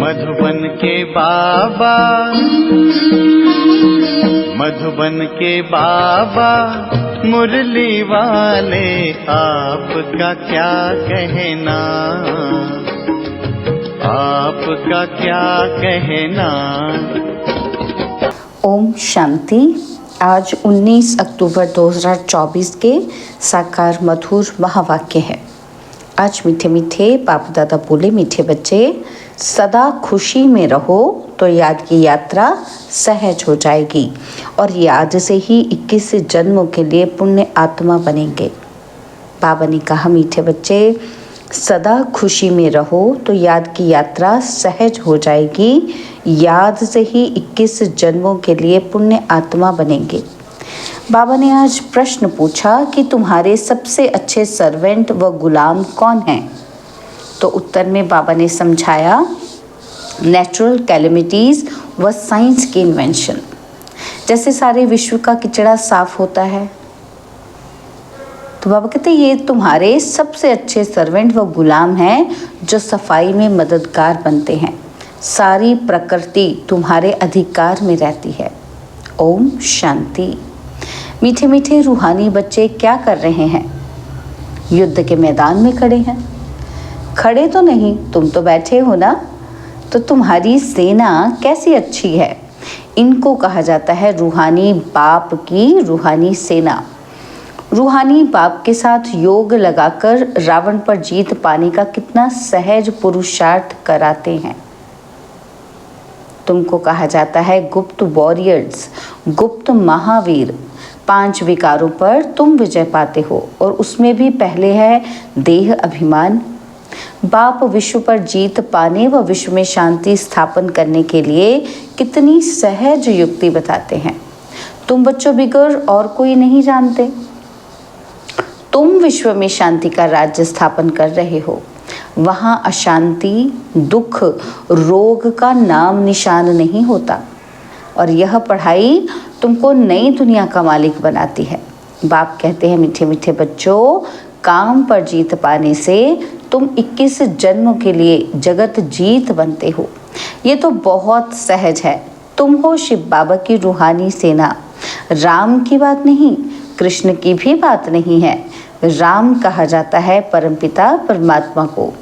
मधुबन के बाबा, मधुबन के बाबा मुरली वाले, आपका क्या कहना, आपका क्या कहना। ओम शांति। आज 19 अक्टूबर 2024 के साकार मधुर महावाक्य है। आज मीठे मीठे बाप दादा बोले, मीठे बच्चे सदा खुशी में रहो तो याद की यात्रा सहज हो जाएगी और याद से ही 21 जन्मों के लिए पुण्य आत्मा बनेंगे। बाबा ने कहा, मीठे बच्चे सदा खुशी में रहो तो याद की यात्रा सहज हो जाएगी, याद से ही 21 जन्मों के लिए पुण्य आत्मा बनेंगे। बाबा ने आज प्रश्न पूछा कि तुम्हारे सबसे अच्छे सर्वेंट व गुलाम कौन हैं? तो उत्तर में बाबा ने समझाया, नेचुरल कैलेमिटीज़ व साइंस की इन्वेंशन। जैसे सारे विश्व का कचरा साफ होता है, तो बाबा कहते ये तुम्हारे सबसे अच्छे सर्वेंट व गुलाम हैं जो सफाई में मददगार बनते हैं। सारी प्रकृति तुम्हारे अधिकार में रहती है। ओम शांति। मीठे मीठे रूहानी बच्चे क्या कर रहे हैं? युद्ध के मैदान में खड़े हैं। खड़े तो नहीं, तुम तो बैठे हो ना। तो तुम्हारी सेना कैसी अच्छी है। इनको कहा जाता है रूहानी बाप की रूहानी सेना। रूहानी बाप के साथ योग लगाकर रावण पर जीत पाने का कितना सहज पुरुषार्थ कराते हैं। तुमको कहा जाता है गुप्त वॉरियर्स, गुप्त महावीर। 5 विकारों पर तुम विजय पाते हो और उसमें भी पहले है देह अभिमान। बाप विश्व पर जीत पाने व विश्व में शांति स्थापन करने के लिए कितनी सहज युक्ति बताते हैं। तुम बच्चों बिगर और कोई नहीं जानते। तुम विश्व में शांति का राज्य स्थापन कर रहे हो। वहाँ अशांति, दुख, रोग का नाम निशान नहीं होता। और यह पढ़ाई तुमको नई दुनिया का मालिक बनाती है। बाप कहते हैं, मीठे मीठे बच्चों, काम पर जीत पाने से तुम 21 जन्मों के लिए जगत जीत बनते हो। ये तो बहुत सहज है। तुम हो शिव बाबा की रूहानी सेना। राम की बात नहीं, कृष्ण की भी बात नहीं है। राम कहा जाता है परमपिता परमात्मा को।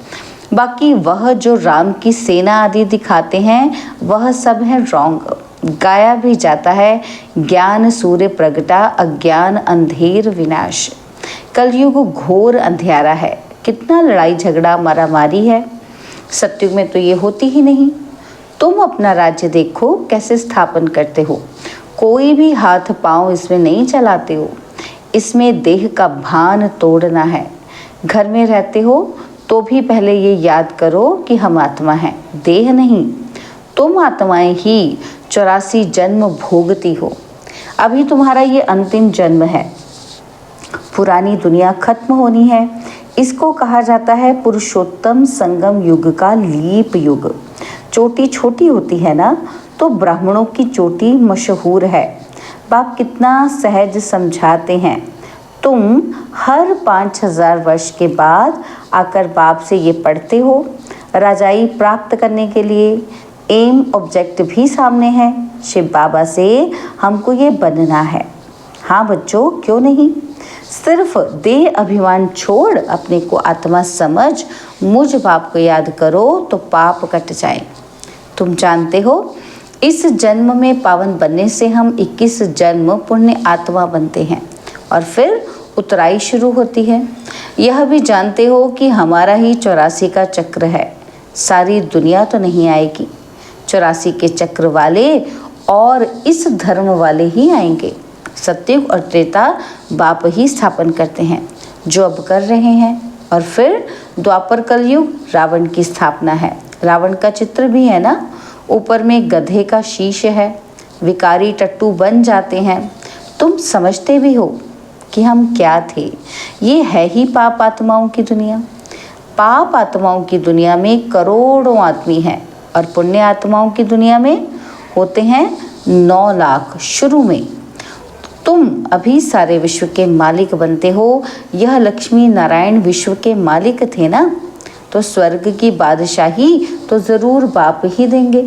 बाकी वह जो राम की सेना आदि दिखाते हैं वह सब है रॉन्ग। गाया भी जाता है, ज्ञान सूर्य प्रगटा, अज्ञान अंधेर विनाश। कलयुग घोर अंधियारा है। कितना लड़ाई झगड़ा मारामारी है। सत्युग में तो ये होती ही नहीं। तुम अपना राज्य देखो कैसे स्थापन करते हो। कोई भी हाथ पांव इसमें नहीं चलाते हो। इसमें देह का भान तोड़ना है। घर में रहते हो तो भी पहले ये याद करो कि हम आत्मा हैं, देह नहीं। तुम आत्माएं ही 84 जन्म भोगती हो। अभी तुम्हारा ये अंतिम जन्म है। पुरानी दुनिया खत्म होनी है। इसको कहा जाता है पुरुषोत्तम संगम युग का लीप युग। चोटी छोटी होती है ना, तो ब्राह्मणों की चोटी मशहूर है। बाप कितना सहज समझाते हैं। तुम हर 5000 वर्ष के बाद आकर बाप से ये पढ़ते हो। राजाई प्राप्त करने के लिए एम ऑब्जेक्ट भी सामने है। शिव बाबा से हमको ये बनना है। हाँ बच्चों, क्यों नहीं। सिर्फ देह अभिमान छोड़ अपने को आत्मा समझ मुझ बाप को याद करो तो पाप कट जाए। तुम जानते हो इस जन्म में पावन बनने से हम 21 जन्म पुण्य आत्मा बनते हैं और फिर उतराई शुरू होती है। यह भी जानते हो कि हमारा ही 84 का चक्र है। सारी दुनिया तो नहीं आएगी। 84 के चक्र वाले और इस धर्म वाले ही आएंगे। सत्युग और त्रेता बाप ही स्थापन करते हैं, जो अब कर रहे हैं। और फिर द्वापर कलयुग रावण की स्थापना है। रावण का चित्र भी है ना, ऊपर में गधे का शीश है। विकारी टट्टू बन जाते हैं। तुम समझते भी हो कि हम क्या थे। ये है ही पाप आत्माओं की दुनिया। पाप आत्माओं की दुनिया में करोड़ों आदमी हैं और पुण्य आत्माओं की दुनिया में होते हैं 9 लाख शुरू में। तुम अभी सारे विश्व के मालिक बनते हो। यह लक्ष्मी नारायण विश्व के मालिक थे ना। तो स्वर्ग की बादशाही तो ज़रूर बाप ही देंगे।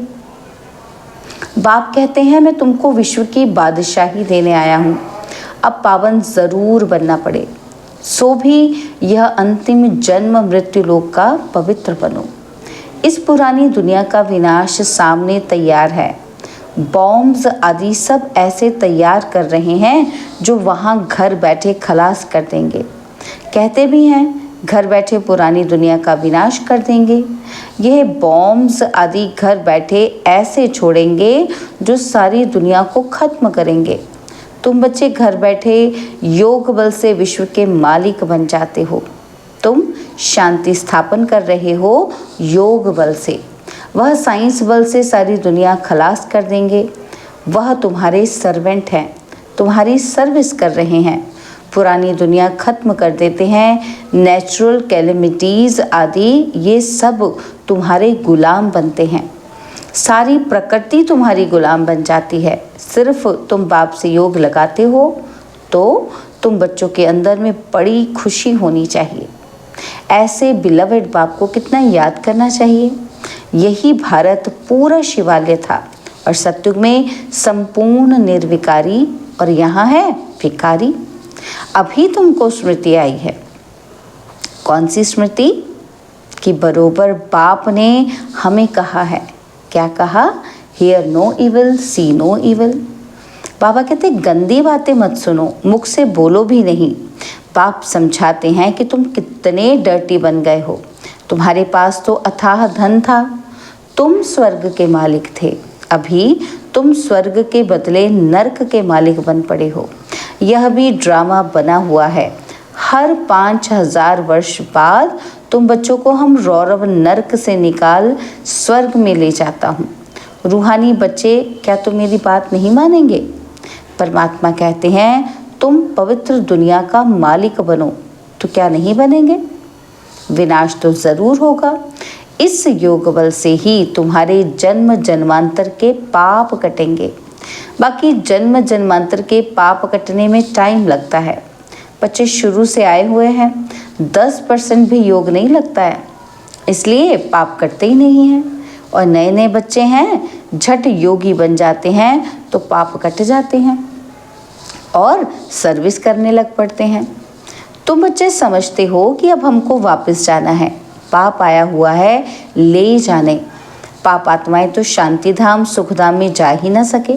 बाप कहते हैं मैं तुमको विश्व की बादशाही देने आया हूँ, अब पावन ज़रूर बनना पड़े, सो भी यह अंतिम जन्म मृत्यु लोक का पवित्र बनो। इस पुरानी दुनिया का विनाश सामने तैयार है। बॉम्ब्स आदि सब ऐसे तैयार कर रहे हैं जो वहाँ घर बैठे खलास कर देंगे। कहते भी हैं घर बैठे पुरानी दुनिया का विनाश कर देंगे। यह बॉम्ब्स आदि घर बैठे ऐसे छोड़ेंगे जो सारी दुनिया को खत्म करेंगे। तुम बच्चे घर बैठे योग बल से विश्व के मालिक बन जाते हो। तुम शांति स्थापन कर रहे हो योग बल से, वह साइंस बल से सारी दुनिया खलास कर देंगे। वह तुम्हारे सर्वेंट हैं, तुम्हारी सर्विस कर रहे हैं। पुरानी दुनिया खत्म कर देते हैं। नेचुरल कैलेमिटीज़ आदि ये सब तुम्हारे गुलाम बनते हैं। सारी प्रकृति तुम्हारी गुलाम बन जाती है। सिर्फ तुम बाप से योग लगाते हो तो तुम बच्चों के अंदर में बड़ी खुशी होनी चाहिए। ऐसे बिलवेड बाप को कितना याद करना चाहिए। यही भारत पूरा शिवालय था और सतयुग में संपूर्ण निर्विकारी, और यहाँ है विकारी। अभी तुमको स्मृति आई है। कौन सी स्मृति? कि बरोबर बाप ने हमें कहा है। क्या कहा? Hear no evil, see no evil. बाबा कहते गंदी बातें मत सुनो, मुख से बोलो भी नहीं। बाप समझाते हैं कि तुम कितने डर्टी बन गए हो। तुम्हारे पास तो अथाह धन था, तुम स्वर्ग के मालिक थे। अभी तुम स्वर्ग के बदले नर्क के मालिक बन पड़े हो। यह भी ड्रामा बना हुआ है। हर 5000 वर्ष बाद तुम बच्चों को हम रौरव नर्क से निकाल स्वर्ग में ले जाता हूँ। रूहानी बच्चे, क्या तुम मेरी बात नहीं मानेंगे? परमात्मा कहते हैं तुम पवित्र दुनिया का मालिक बनो, तो क्या नहीं बनेंगे? विनाश तो ज़रूर होगा। इस योग बल से ही तुम्हारे जन्म जन्मांतर के पाप कटेंगे। बाकी जन्म जन्मांतर के पाप कटने में टाइम लगता है। बच्चे शुरू से आए हुए हैं, 10% भी योग नहीं लगता है, इसलिए पाप कटते ही नहीं हैं। और नए नए बच्चे हैं, झट योगी बन जाते हैं तो पाप कट जाते हैं और सर्विस करने लग पड़ते हैं। तुम बच्चे समझते हो कि अब हमको वापस जाना है, पाप आया हुआ है ले जाने। पाप आत्माएं तो शांति धाम सुख धाम में जा ही ना सके,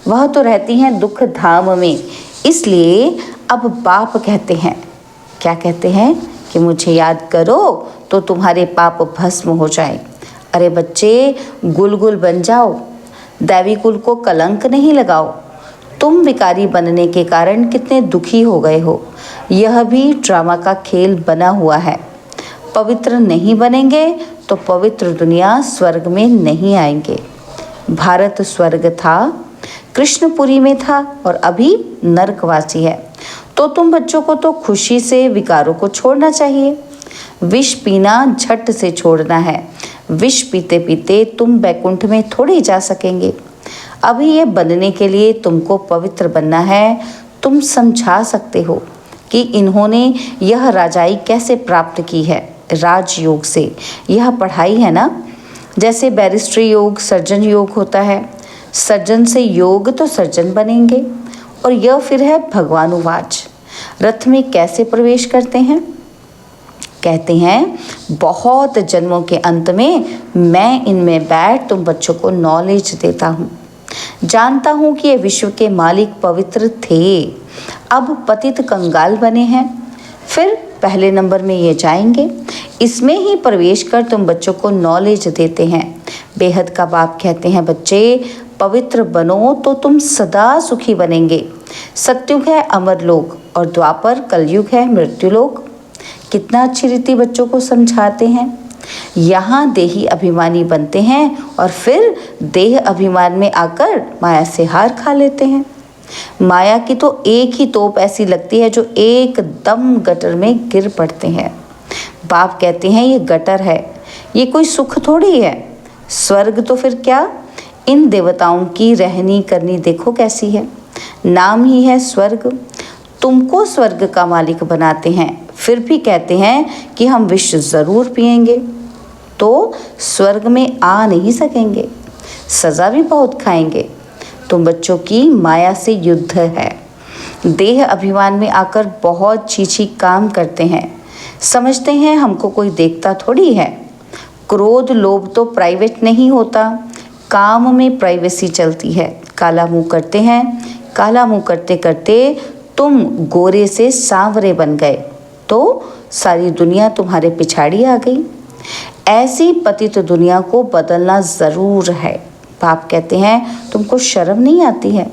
वह तो रहती हैं दुख धाम में। इसलिए अब बाप कहते हैं, क्या कहते हैं? कि मुझे याद करो तो तुम्हारे पाप भस्म हो जाए। अरे बच्चे, गुलगुल बन जाओ, दैवी कुल को कलंक नहीं लगाओ। तुम विकारी बनने के कारण कितने दुखी हो गए हो। यह भी ड्रामा का खेल बना हुआ है। पवित्र नहीं बनेंगे तो पवित्र दुनिया स्वर्ग में नहीं आएंगे। भारत स्वर्ग था, कृष्णपुरी में था और अभी नरकवासी है। तो तुम बच्चों को तो खुशी से विकारों को छोड़ना चाहिए। विष पीना झट से छोड़ना है। विष पीते पीते तुम बैकुंठ में थोड़ी जा सकेंगे। अभी ये बनने के लिए तुमको पवित्र बनना है। तुम समझा सकते हो कि इन्होंने यह राजाई कैसे प्राप्त की है। राजयोग से यह पढ़ाई है ना। जैसे बैरिस्ट्री योग सर्जन योग होता है, सर्जन से योग तो सर्जन बनेंगे। और यह फिर है भगवानुवाच। रथ में कैसे प्रवेश करते हैं? कहते हैं बहुत जन्मों के अंत में मैं इनमें बैठ तुम बच्चों को नॉलेज देता हूँ। जानता हूँ कि ये विश्व के मालिक पवित्र थे, अब पतित कंगाल बने हैं। फिर पहले नंबर में ये जाएंगे, इसमें ही प्रवेश कर तुम बच्चों को नॉलेज देते हैं। बेहद का बाप कहते हैं बच्चे पवित्र बनो तो तुम सदा सुखी बनेंगे। सतयुग है अमर लोक और द्वापर कलयुग है मृत्यु लोक। कितना अच्छी रीति बच्चों को समझाते हैं। यहाँ देही अभिमानी बनते हैं और फिर देह अभिमान में आकर माया से हार खा लेते हैं। माया की तो एक ही तोप ऐसी लगती है जो एकदम गटर में गिर पड़ते हैं। बाप कहते हैं ये गटर है, ये कोई सुख थोड़ी है। स्वर्ग तो फिर क्या, इन देवताओं की रहनी करनी देखो कैसी है। नाम ही है स्वर्ग। तुमको स्वर्ग का मालिक बनाते हैं, फिर भी कहते हैं कि हम विष ज़रूर पिएंगे तो स्वर्ग में आ नहीं सकेंगे, सज़ा भी बहुत खाएंगे। तुम बच्चों की माया से युद्ध है। देह अभिमान में आकर बहुत चीची काम करते हैं, समझते हैं हमको कोई देखता थोड़ी है। क्रोध लोभ तो प्राइवेट नहीं होता, काम में प्राइवेसी चलती है। काला मुंह करते हैं, काला मुंह करते करते तुम गोरे से सांवरे बन गए तो सारी दुनिया तुम्हारे पिछाड़ी आ गई। ऐसी पतित दुनिया को बदलना ज़रूर है। बाप कहते हैं तुमको शर्म नहीं आती है?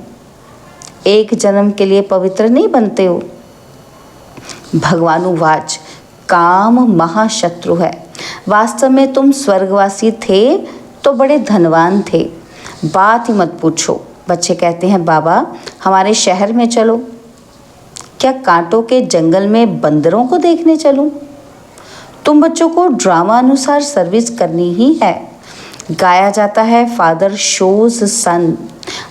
एक जन्म के लिए पवित्र नहीं बनते हो? भगवानुवाच काम महाशत्रु है। वास्तव में तुम स्वर्गवासी थे तो बड़े धनवान थे, बात ही मत पूछो। बच्चे कहते हैं बाबा हमारे शहर में चलो। क्या कांटों के जंगल में बंदरों को देखने चलूं? तुम बच्चों को ड्रामा अनुसार सर्विस करनी ही है। गाया जाता है फादर शोज सन,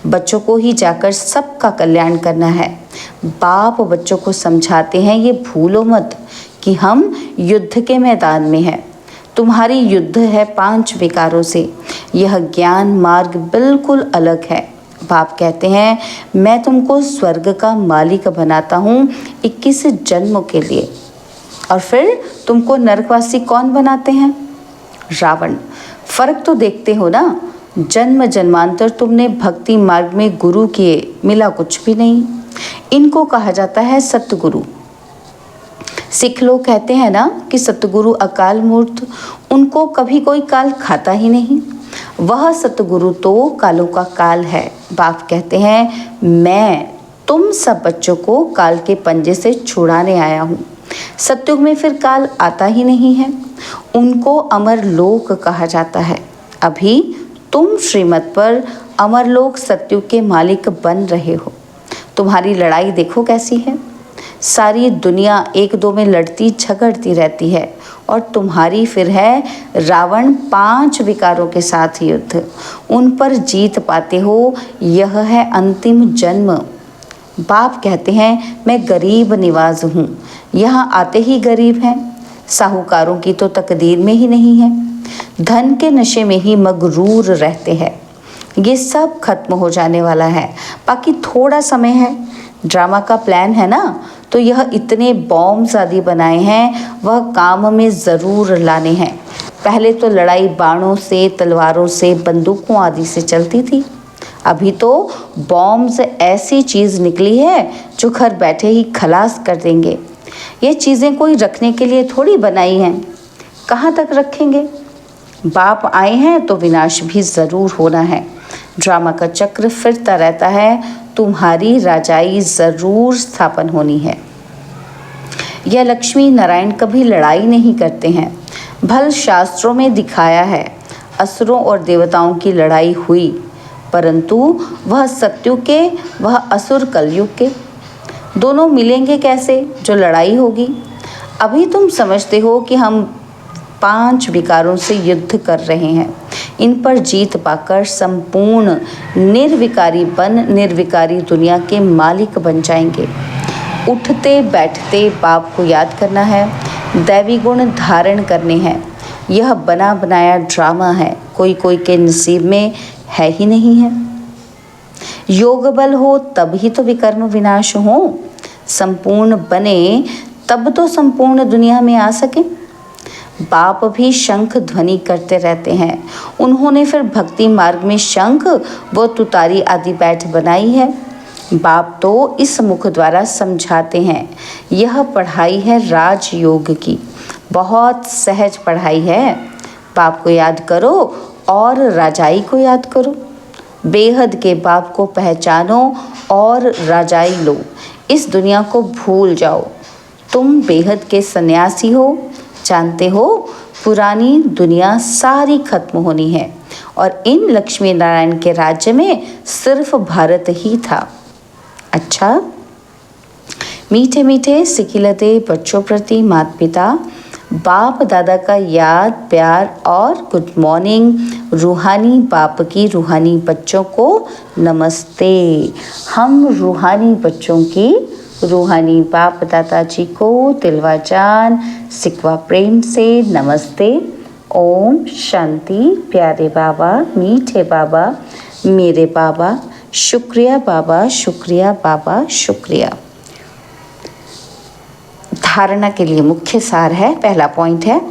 बच्चों को ही जाकर सबका कल्याण करना है। बाप बच्चों को समझाते हैं ये भूलो मत कि हम युद्ध के मैदान में हैं। तुम्हारी युद्ध है 5 विकारों से। यह ज्ञान मार्ग बिल्कुल अलग है। बाप कहते हैं मैं तुमको स्वर्ग का मालिक बनाता हूँ 21 जन्मों के लिए। और फिर तुमको नरकवासी कौन बनाते हैं? रावण। फर्क तो देखते हो ना, जन्म जन्मांतर तुमने भक्ति मार्ग में गुरु किए, मिला कुछ भी नहीं। इनको कहा जाता है सतगुरु। सिख लोग कहते हैं ना कि सतगुरु अकाल मूर्त, उनको कभी कोई काल खाता ही नहीं। वह सतगुरु तो कालों का काल है। बाप कहते हैं मैं तुम सब बच्चों को काल के पंजे से छुड़ाने आया हूँ। सतयुग में फिर काल आता ही नहीं है। उनको अमर लोक कहा जाता है। अभी तुम श्रीमत पर अमरलोक सतयुग के मालिक बन रहे हो। तुम्हारी लड़ाई देखो कैसी है। सारी दुनिया एक दो में लड़ती झगड़ती रहती है और तुम्हारी फिर है रावण 5 विकारों के साथ युद्ध। उन पर जीत पाते हो, यह है अंतिम जन्म। बाप कहते हैं मैं गरीब निवाज हूँ, यहाँ आते ही गरीब हैं। साहूकारों की तो तकदीर में ही नहीं है, धन के नशे में ही मगरूर रहते हैं। ये सब खत्म हो जाने वाला है, बाकी थोड़ा समय है। ड्रामा का प्लान है ना, तो यह इतने बॉम्ब्स आदि बनाए हैं, वह काम में ज़रूर लाने हैं। पहले तो लड़ाई बाणों से, तलवारों से, बंदूकों आदि से चलती थी। अभी तो बॉम्ब्स ऐसी चीज़ निकली है जो घर बैठे ही खलास कर देंगे। ये चीज़ें कोई रखने के लिए थोड़ी बनाई हैं, कहाँ तक रखेंगे। बाप आए हैं तो विनाश भी ज़रूर होना है। ड्रामा का चक्र फिरता रहता है, तुम्हारी राजाई ज़रूर स्थापन होनी है। यह लक्ष्मी नारायण कभी लड़ाई नहीं करते हैं। भल शास्त्रों में दिखाया है असुरों और देवताओं की लड़ाई हुई, परंतु वह सत्युग के, वह असुर कलयुग के। दोनों मिलेंगे कैसे जो लड़ाई होगी। अभी तुम समझते हो कि हम 5 विकारों से युद्ध कर रहे हैं। इन पर जीत पाकर संपूर्ण निर्विकारी दुनिया के मालिक बन जाएंगे। उठते बैठते बाप को याद करना है, दैवी गुण धारण करने हैं। यह बना बनाया ड्रामा है, कोई कोई के नसीब में है ही नहीं है। योग बल हो तब ही तो विकर्म विनाश हो। संपूर्ण बने तब तो संपूर्ण दुनिया में आ सके। बाप भी शंख ध्वनि करते रहते हैं। उन्होंने फिर भक्ति मार्ग में शंख व तुतारी आदि बैठ बनाई है। बाप तो इस मुख द्वारा समझाते हैं। यह पढ़ाई है राजयोग की, बहुत सहज पढ़ाई है। बाप को याद करो और राजाई को याद करो। बेहद के बाप को पहचानो और राजाई लो। इस दुनिया को भूल जाओ। तुम बेहद के सन्यासी हो। जानते हो पुरानी दुनिया सारी खत्म होनी है और इन लक्ष्मी नारायण के राज्य में सिर्फ भारत ही था। अच्छा, मीठे मीठे सिखिलते बच्चों प्रति माता पिता बाप दादा का याद प्यार और गुड मॉर्निंग। रूहानी बाप की रूहानी बच्चों को नमस्ते। हम रूहानी बच्चों की रूहानी बाप दादा जी को तिलवा जान सिकवा प्रेम से नमस्ते। ओम शांति। प्यारे बाबा, मीठे बाबा, मेरे बाबा, शुक्रिया बाबा, शुक्रिया बाबा, शुक्रिया। धारणा के लिए मुख्य सार है, पहला पॉइंट है,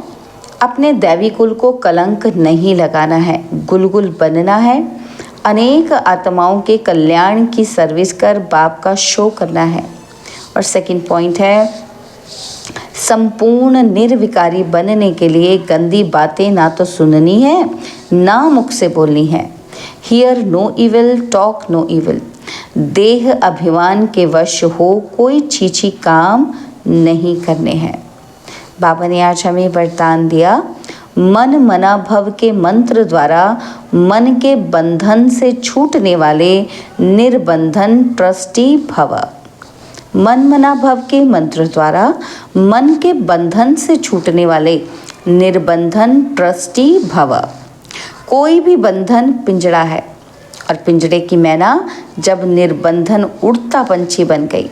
अपने दैवी कुल को कलंक नहीं लगाना है, गुलगुल बनना है, अनेक आत्माओं के कल्याण की सर्विस कर बाप का शो करना है। और सेकंड पॉइंट है, संपूर्ण निर्विकारी बनने के लिए गंदी बातें ना तो सुननी है ना मुख से बोलनी है। Hear no evil, talk no evil. देह अभिमान के वश हो कोई छीछी काम नहीं करने हैं। बाबा ने आज हमें वरदान दिया, मन मना भव के मंत्र द्वारा मन के बंधन से छूटने वाले निर्बंधन ट्रस्टी भव। मन मना भव के मंत्र द्वारा मन के बंधन से छूटने वाले निर्बंधन ट्रस्टी भव। कोई भी बंधन पिंजड़ा है और पिंजड़े की मैना जब निर्बंधन उड़ता पंछी बन गई।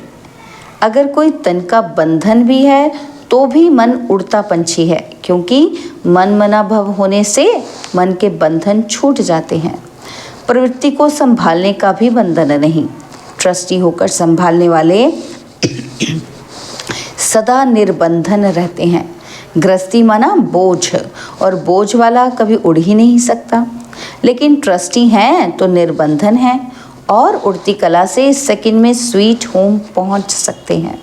अगर कोई तन का बंधन भी है तो भी मन उड़ता पंछी है, क्योंकि मन मना भव होने से मन के बंधन छूट जाते हैं। प्रवृत्ति को संभालने का भी बंधन नहीं। ट्रस्टी होकर संभालने वाले सदा निर्बंधन रहते हैं। गृहस्थी माना बोझ, और बोझ वाला कभी उड़ ही नहीं सकता, लेकिन ट्रस्टी हैं तो निर्बंधन है और उड़ती कला से सेकंड में स्वीट होम पहुंच सकते हैं।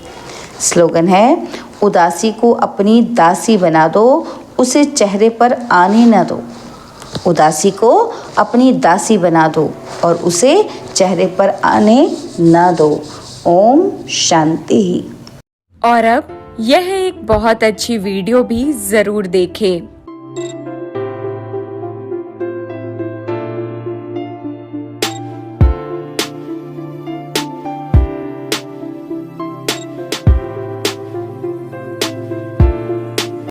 स्लोगन है, उदासी को अपनी दासी बना दो, उसे चेहरे पर आने न दो। उदासी को अपनी दासी बना दो और उसे चेहरे पर आने न दो। ओम शांति। और अब यह एक बहुत अच्छी वीडियो भी जरूर देखें।